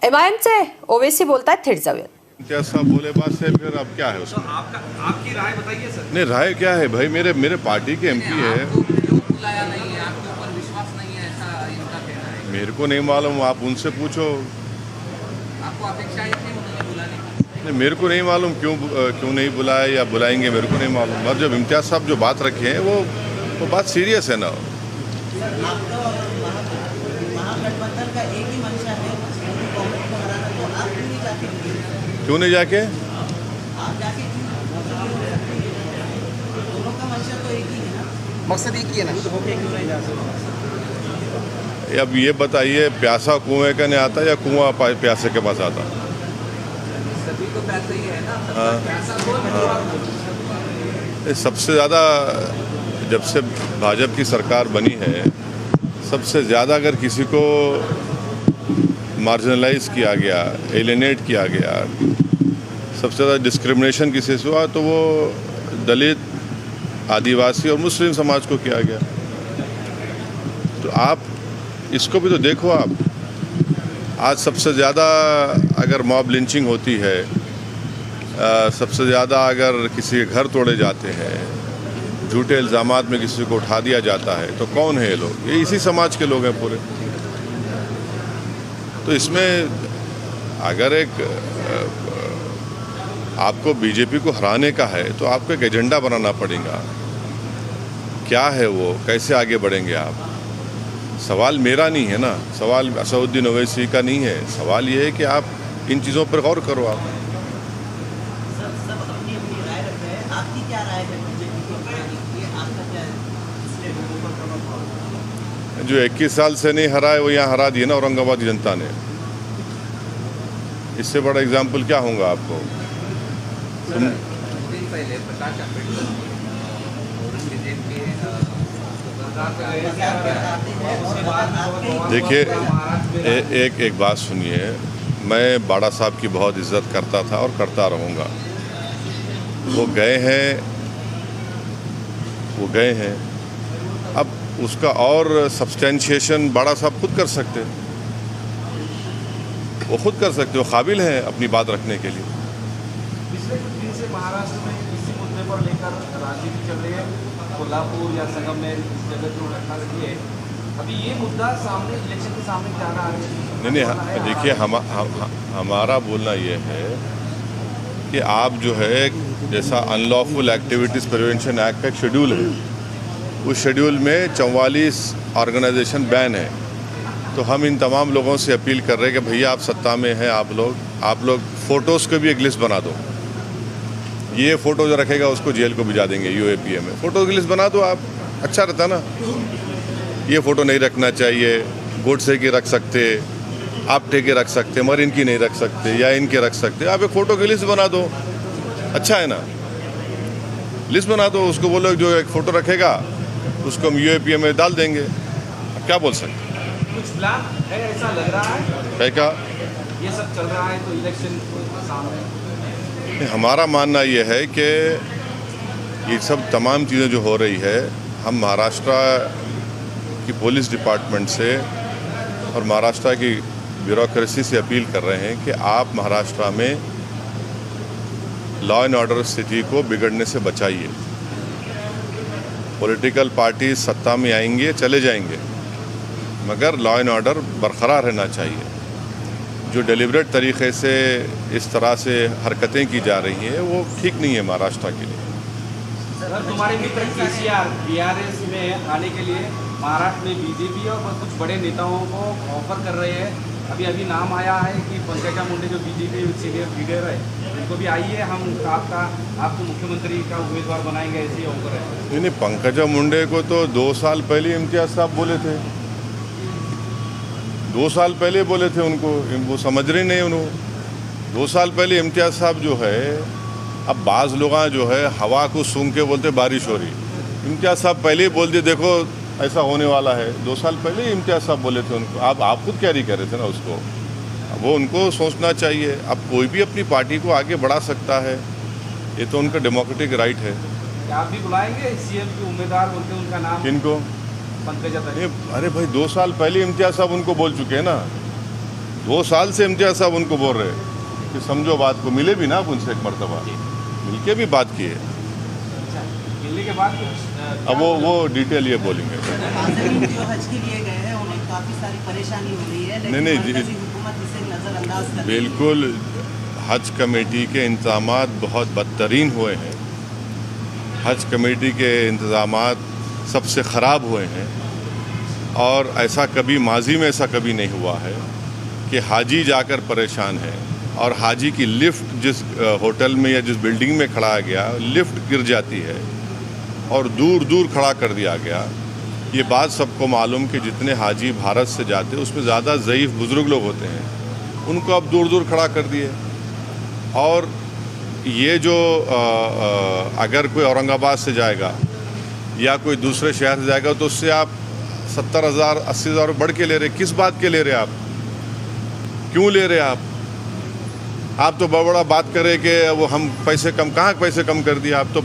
MIM चे ओवेसी बोलतायत, थेट जाऊयात. जैसा बोले बात से फिर अब क्या है तो उसका? आपकी राय बताइए सर। नहीं, राय क्या है भाई, मेरे पार्टी के एमपी है। आपको क्यों बुलाया नहीं है? आपके ऊपर विश्वास नहीं है, ऐसा इनका कहना है। मेरे को नहीं मालूम, आप उनसे पूछो। आपको अपेक्षा है कि उन्होंने बुलाने की? नहीं, मेरे को नहीं मालूम क्यों नहीं बुलाया या बुलाएंगे, मेरे को नहीं मालूम। और जब इम्तियाज साहब जो बात रखे हैं वो बात सीरियस है ना। महागठबंधन का एक ही मंशा है, कांग्रेस को हराना, तो आप क्यों नहीं जाते? क्यों नहीं जाके? आप जाके दोनों का मंशा तो एक ही है ना, मकसद एक ही है ना। क्यों नहीं जा सकते? अब ये बताइए, प्यासा कुएं का नहीं आता या कुआं प्यासे के पास आता? सभी को पैसा ही है ना। हाँ। पैसा कौन ये सबसे ज़्यादा जब से भाजपा की सरकार बनी है, सबसे ज़्यादा अगर किसी को मार्जिनलाइज किया गया, एलिनेट किया गया, सबसे ज़्यादा डिस्क्रिमिनेशन किसी से हुआ तो वो दलित, आदिवासी और मुस्लिम समाज को किया गया। तो आप इसको भी तो देखो। आप आज सबसे ज़्यादा अगर मॉब लिंचिंग होती है, सबसे ज़्यादा अगर किसी के घर तोड़े जाते हैं, झूठे इल्ज़ामात में किसी को उठा दिया जाता है, तो कौन है ये लोग? ये इसी समाज के लोग हैं पूरे। तो इसमें अगर आपको बीजेपी को हराने का है तो आपको एक एजेंडा बनाना पड़ेगा। क्या है वो, कैसे आगे बढ़ेंगे आप? सवाल मेरा नहीं है ना, सवाल असदुद्दीन ओवैसी का नहीं है। सवाल ये है कि आप इन चीज़ों पर गौर करो। आप सब अपनी अपनी राय रख रहे हैं, आपकी क्या राय है बीजेपी को हराने के लिए? आपका क्या है? जो 21 साल से नहीं हरा है वो यहाँ हरा दिए ना औरंगाबाद की जनता ने। इससे बड़ा एग्जाम्पल क्या होगा आपको? कुछ दिन पहले प्रकाश अम्बेडकर औरंगजेब के देखिए, एक बात सुनिए, मैं बाड़ा साहब की बहुत इज्जत करता था और करता रहूँगा। वो गए हैं। अब उसका और सब्सटेंशिएशन बाड़ा साहब खुद कर सकते हैं। वो खुद कर सकते, वो काबिल हैं अपनी बात रखने के लिए। पिछले कुछ दिन से महाराष्ट्र में इसी मुद्दे पर लेकर राजनीति चल रही है। कोल्हापुर या संगमनेर इस जगह जो रखा रही है, अभी ये मुद्दा सामने इलेक्शन के सामने क्या रहा है? नहीं, देखिए, हमारा बोलना ये है कि आप जो है, जैसा अनलॉफुल एक्टिविटीज़ प्रिवेंशन एक्ट का एक शेड्यूल है, उस शेड्यूल में 44 ऑर्गेनाइजेशन बैन है। तो हम इन तमाम लोगों से अपील कर रहे हैं कि भैया आप सत्ता में हैं, आप लोग फ़ोटोज़ की भी एक लिस्ट बना दो। ये फ़ोटो जो रखेगा उसको जेल को भिजा देंगे यूएपीए में। फ़ोटो की लिस्ट बना दो आप, अच्छा रहता ना। ये फ़ोटो नहीं रखना चाहिए, गोडसे की रख सकते, आपटे के रख सकते, मगर इनकी नहीं रख सकते, या इनके रख सकते। आप एक फ़ोटो की लिस्ट बना दो, अच्छा है ना। लिस्ट बना दो, उसको बोलो जो एक फ़ोटो रखेगा उसको हम यूएपीए में डाल देंगे। अब क्या बोल सकते? कुछ प्लान है, ऐसा लग रहा है क्या ये सब चल रहा है तो इलेक्शन सामने। हमारा मानना ये है कि ये सब तमाम चीज़ें जो हो रही है, हम महाराष्ट्र की पुलिस डिपार्टमेंट से और महाराष्ट्र की ब्यूरोक्रेसी से अपील कर रहे हैं कि आप महाराष्ट्र में लॉ एंड ऑर्डर स्थिति को बिगड़ने से बचाइए। पॉलिटिकल पार्टी सत्ता में आएंगे, चले जाएंगे, मगर लॉ एंड ऑर्डर बरकरार रहना चाहिए। जो डेलिब्रेट तरीक़े से इस तरह से हरकतें की जा रही हैं वो ठीक नहीं है महाराष्ट्र के लिए। सर, तुम्हारे मित्र केसीआर बीआरएस में आने के लिए महाराष्ट्र में बीजेपी और कुछ बड़े नेताओं को ऑफर कर रहे हैं। अभी नाम आया है कि पंकजा मुंडे जो बीजेपी सीनियर लीडर है, उनको भी आइए, हम आपको मुख्यमंत्री का उम्मीदवार बनाएंगे, ऐसे ऑफर है। नहीं, पंकजा मुंडे को तो 2 साल पहले इम्तियाज साहब बोले थे। 2 साल पहले बोले थे उनको, वो समझ रहे नहीं उन्होंने। 2 साल पहले इम्तियाज साहब जो है, अब बाज़ लोग जो है हवा को सूंघ के बोलते बारिश हो रही। इम्तियाज साहब पहले ही बोल दिए, देखो ऐसा होने वाला है। 2 साल पहले ही इम्तियाज साहब बोले थे उनको। आप खुद कैरी कर रहे थे ना उसको। वो उनको सोचना चाहिए। अब कोई भी अपनी पार्टी को आगे बढ़ा सकता है, ये तो उनका डेमोक्रेटिक राइट है। क्या आप भी बुलाएंगे सीएम के उम्मीदवार बोलते उनका नाम? किनको? पंकजा। अरे भाई 2 साल पहले इम्तियाज साहब उनको बोल चुके हैं ना। 2 साल से इम्तियाज साहब उनको बोल रहे हैं कि समझो बात को, मिले भी ना आप उनसे एक मरतबा, मिलके भी बात किए। मिलने के बाद कुछ अब वो डिटेल ये बोलेंगे। माज़रीन जो हज के लिए गए हैं उन्हें काफ़ी सारी परेशानी हो रही है, लेकिन नहीं, मरकज़ी हुकूमत इसे नज़रअंदाज कर रही है। बिल्कुल हज कमेटी के इंतज़ामात बहुत बदतरीन हुए हैं। हज कमेटी के इंतज़ामात सबसे ख़राब हुए हैं और ऐसा कभी माजी में ऐसा कभी नहीं हुआ है कि हाजी जाकर परेशान है और हाजी की लिफ्ट जिस होटल में या जिस बिल्डिंग में खड़ा गया लिफ्ट गिर जाती है और दूर दूर खड़ा कर दिया गया। ये बात सबको मालूम कि जितने हाजी भारत से जाते हैं उसमें ज़्यादा ज़ईफ़ बुज़ुर्ग लोग होते हैं, उनको अब दूर दूर खड़ा कर दिए। और ये जो अगर कोई औरंगाबाद से जाएगा या कोई दूसरे शहर से जाएगा तो उससे आप 70,000 80,000 बढ़ के ले रहे। किस बात के ले रहे आप? क्यों ले रहे आप तो बड़ा बात करें कि वो हम पैसे कम, कहाँ पैसे कम कर दिया आप तो,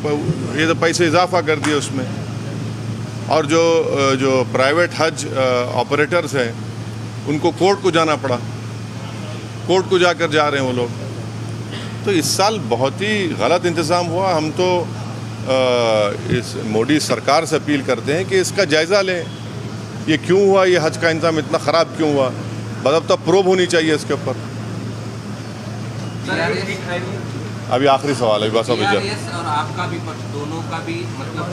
ये तो पैसे इजाफा कर दिए उसमें। और जो प्राइवेट हज ऑपरेटर्स हैं उनको कोर्ट को जाना पड़ा, कोर्ट को जाकर जा रहे हैं वो लोग। तो इस साल बहुत ही गलत इंतज़ाम हुआ। हम तो इस मोदी सरकार से अपील करते हैं कि इसका जायज़ा लें, ये क्यों हुआ, ये हज का इंतज़ाम इतना ख़राब क्यों हुआ, बज़ाब्ता प्रोब होनी चाहिए इसके ऊपर। अभी आखिरी सवाल है बस। अभी और आपका भी पक्ष, दोनों का भी मतलब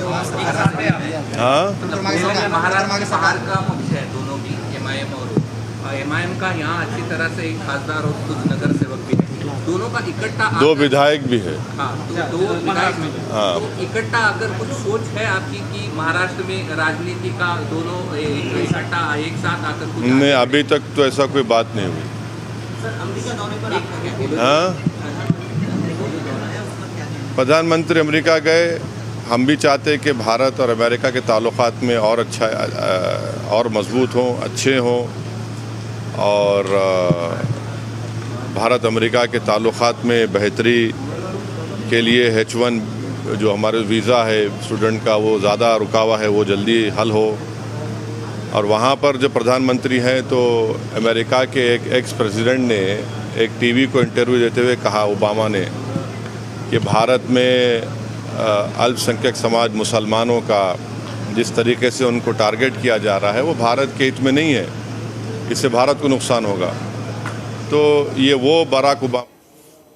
हाँ, महाराष्ट्र के बाहर का पक्ष है दोनों भी, MIM और MIM का यहाँ अच्छी तरह से एक खासदार और कुछ नगर सेवक भी है, दोनों का इकट्ठा 2 विधायक भी है। हाँ, दो विधायक में तो इकट्ठा अगर कुछ सोच है आपकी कि महाराष्ट्र में राजनीति का दोनों इकट्ठा एक साथ आकर कुछ नहीं, अभी तक तो ऐसा कोई बात नहीं हुई। सर, अमेरिका दौरे पर आपका हाँ, प्रधानमंत्री अमेरिका गए। हम भी चाहते हैं कि भारत और अमेरिका के ताल्लुकात में और अच्छा और मजबूत हों, अच्छे हों और भारत अमेरिका के ताल्लुकात में बेहतरी के लिए H1 जो हमारे वीज़ा है स्टूडेंट का वो ज़्यादा रुका हुआ है, वो जल्दी हल हो। और वहाँ पर जो प्रधानमंत्री हैं तो अमेरिका के एक एक्स प्रेसिडेंट ने एक टीवी को इंटरव्यू देते हुए कहा, ओबामा ने, कि भारत में अल्पसंख्यक समाज मुसलमानों का जिस तरीके से उनको टारगेट किया जा रहा है वो भारत के हित में नहीं है, इससे भारत को नुकसान होगा। तो ये वो बराक ओबामा